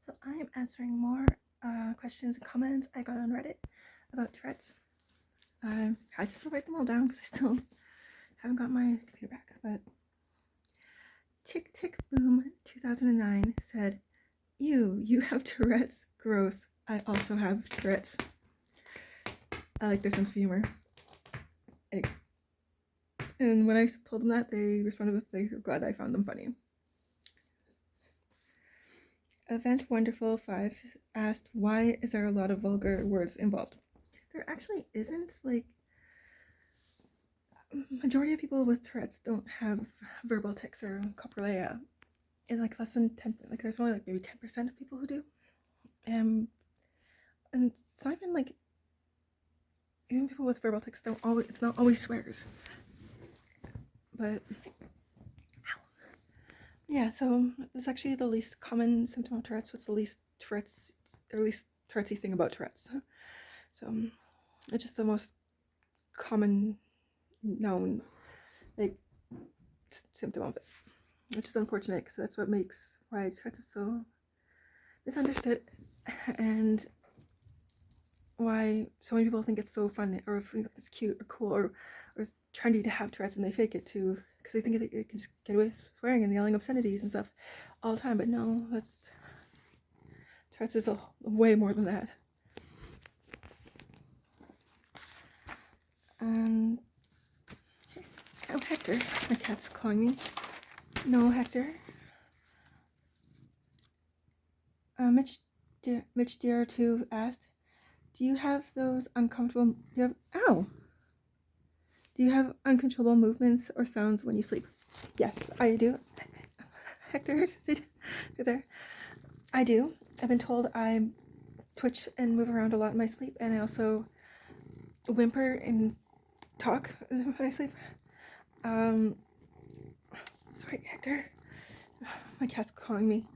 So I'm answering more questions and comments I got on Reddit about Tourette's. I had to still write them all down because I still haven't got my computer back. But Chick Tick Boom 2009 said, "Ew, you have Tourette's. Gross. I also have Tourette's." I like their sense of humor. And when I told them that, they responded with they were glad I found them funny. Event Wonderful 5 asked, "Why is there a lot of vulgar words involved?" There actually isn't. Like, majority of people with Tourette's don't have verbal tics or coprolalia. It's like less than 10. Like, there's only like maybe 10% of people who do. And it's not even like, even people with verbal tics don't always. It's not always swears. But yeah, so it's actually the least common symptom of Tourette's. So it's the least Tourette's, or least Tourette's thing about Tourette's. So it's just the most common known like symptom of it, which is unfortunate because that's what makes why Tourette's is so misunderstood and why so many people think it's so fun or it's cute or cool or it's trendy to have Tourette's, and they fake it too because they think it can just get away with swearing and yelling obscenities and stuff all the time. But no, Tourette's is way more than that. And oh, Hector, my cat's calling me. No, Hector. Mitch DR2 asked, "Do you have those uncomfortable? Do you have uncontrollable movements or sounds when you sleep?" Yes, I do. Hector, sit there. I do. I've been told I twitch and move around a lot in my sleep, and I also whimper and talk when I sleep. Sorry, Hector. My cat's calling me.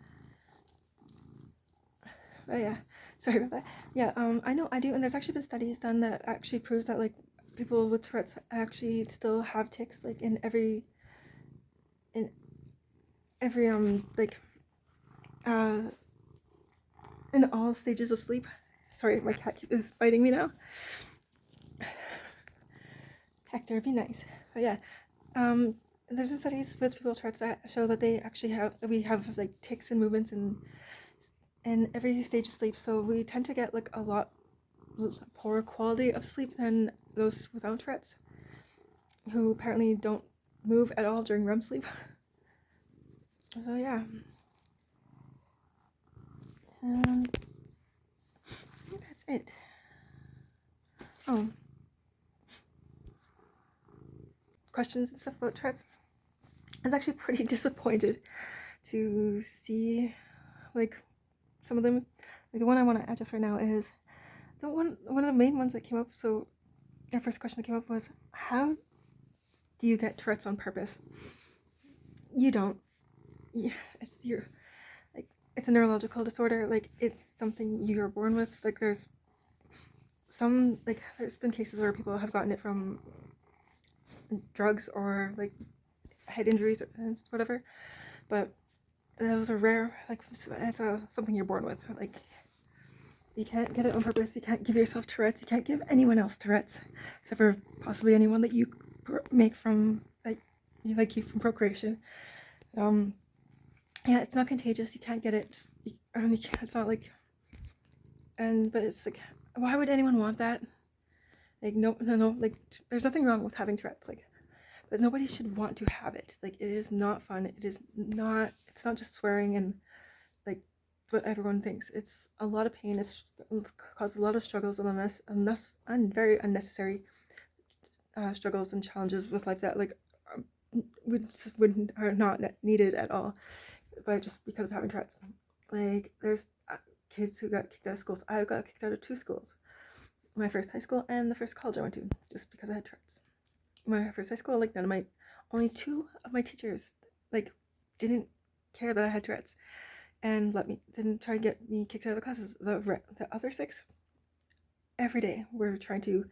Oh yeah, sorry about that. Yeah, I know I do, and there's actually been studies done that actually proves that like people with Tourette's actually still have tics like in every like in all stages of sleep. Sorry, my cat is biting me now. Hector, be nice. But yeah, there's been studies with people with Tourette's that show that we have like tics and movements in every stage of sleep. So we tend to get like a lot poorer quality of sleep than those without Tourette's, who apparently don't move at all during REM sleep. So yeah. That's it. Oh. Questions and stuff about Tourette's. I was actually pretty disappointed to see like some of them. Like the one I want to add just right now is one of the main ones that came up. So the first question that came up was, how do you get Tourette's on purpose? You don't. Yeah, it's a neurological disorder. Like, it's something you're born with. Like, there's been cases where people have gotten it from drugs or like head injuries or whatever, but those are rare. Like, it's something you're born with. Like, you can't get it on purpose. You can't give yourself Tourette's. You can't give anyone else Tourette's, except for possibly anyone that you make from you from procreation. Yeah, it's not contagious. You can't get it. It's not like, but it's like, why would anyone want that? Like, no. Like, there's nothing wrong with having Tourette's. Like, but nobody should want to have it. Like, it is not fun. It's not just swearing and like what everyone thinks. It's a lot of pain. It's caused a lot of struggles and very unnecessary struggles and challenges with life that like are not needed at all, but just because of having Tourette's. Like, there's kids who got kicked out of schools. I got kicked out of 2 schools. My first high school and the first college I went to, just because I had Tourette's. My first high school, like, only 2 of my teachers, like, didn't care that I had Tourette's and didn't try to get me kicked out of the classes. The other 6, every day, were trying to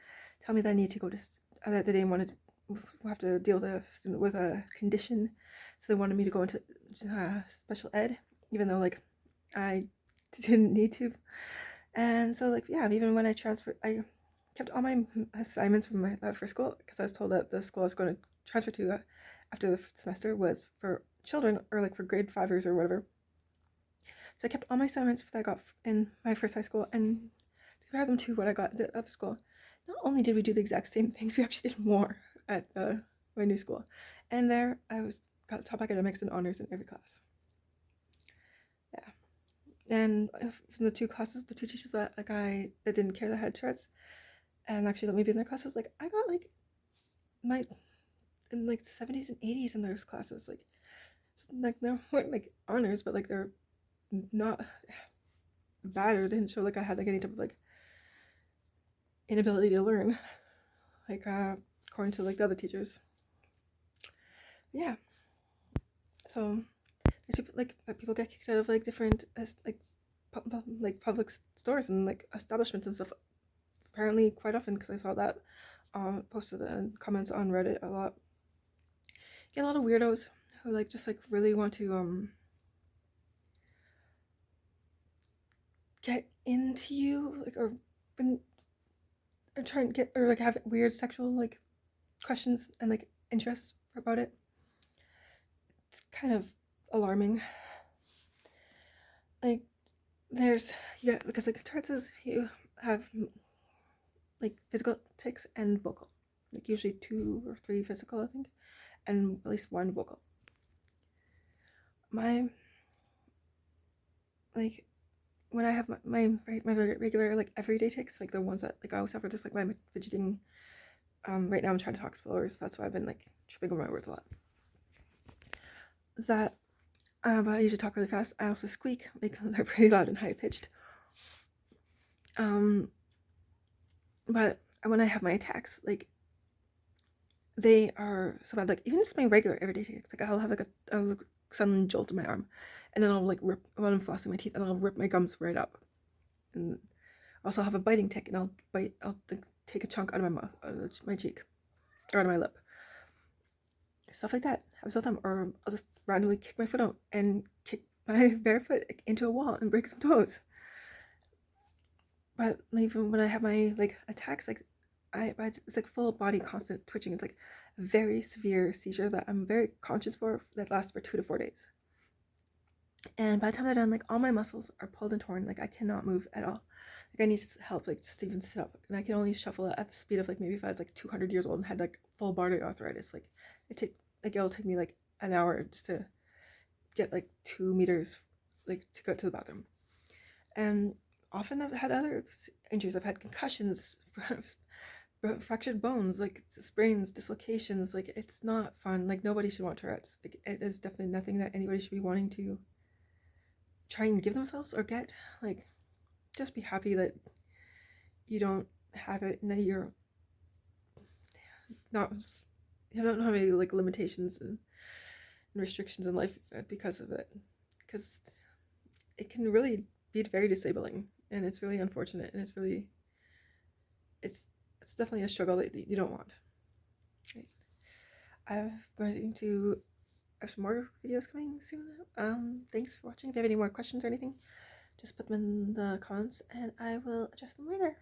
tell me that I needed to go to, that they didn't want to have to deal with a student with a condition, so they wanted me to go into special ed, even though like I didn't need to. And so, like, yeah, even when I transferred, I kept all my assignments from my first school because I was told that the school I was going to transfer to after the semester was for children or like for grade fivers or whatever. So I kept all my assignments that I got in my first high school and compared them to what I got at the other school. Not only did we do the exact same things, we actually did more at my new school. And there, I got top academics and honors in every class. Yeah. And from the two classes, the two teachers that that didn't care that had Tourette's, and actually let me be in their classes, like I got like my in like 70s and 80s in those classes, like they weren't like honors, but like they're not bad or didn't show like I had like any type of like inability to learn, like according to like the other teachers. Yeah. So there's people like people get kicked out of like different like public stores and like establishments and stuff. Apparently, quite often because I saw that posted in comments on Reddit a lot. You get a lot of weirdos who like just like really want to get into you like or try and get or like have weird sexual like questions and like interests about it. It's kind of alarming. Like there's because like Tourette's you have like physical tics and vocal, like usually 2 or 3 physical I think, and at least 1 vocal. My like when I have my regular like everyday tics, like the ones that like I always have for just like my fidgeting. Right now I'm trying to talk slower, so that's why I've been like tripping over my words a lot. Is that but I usually talk really fast. I also squeak, like they're pretty loud and high pitched. But when I have my attacks, like they are so bad. Like even just my regular everyday tics, like I'll have like a sudden jolt in my arm, and then I'll like rip when I'm flossing my teeth, and I'll rip my gums right up, and also have a biting tic, and I'll like, take a chunk out of my mouth, out of my cheek, or out of my lip. Stuff like that happens all the time. Or I'll just randomly kick my foot out and kick my bare foot into a wall and break some toes. But even when I have my like attacks, like it's like full body constant twitching. It's like a very severe seizure that I'm very conscious for that lasts for 2 to 4 days. And by the time they're done, like all my muscles are pulled and torn. Like I cannot move at all. Like I need help, like just even sit up. And I can only shuffle at the speed of like maybe if I was like 200 years old and had like full body arthritis. Like it'll take me like an hour just to get like 2 meters, like to go to the bathroom. And often I've had other injuries. I've had concussions, fractured bones, like sprains, dislocations. Like it's not fun. Like nobody should want Tourette's. Like it is definitely nothing that anybody should be wanting to try and give themselves or get. Like just be happy that you don't have it and that you're not, you don't have any like limitations and restrictions in life because of it, because it can really be very disabling, and it's really unfortunate, and it's definitely a struggle that you don't want. Right. I'm going to have some more videos coming soon. Thanks for watching. If you have any more questions or anything, just put them in the comments and I will address them later.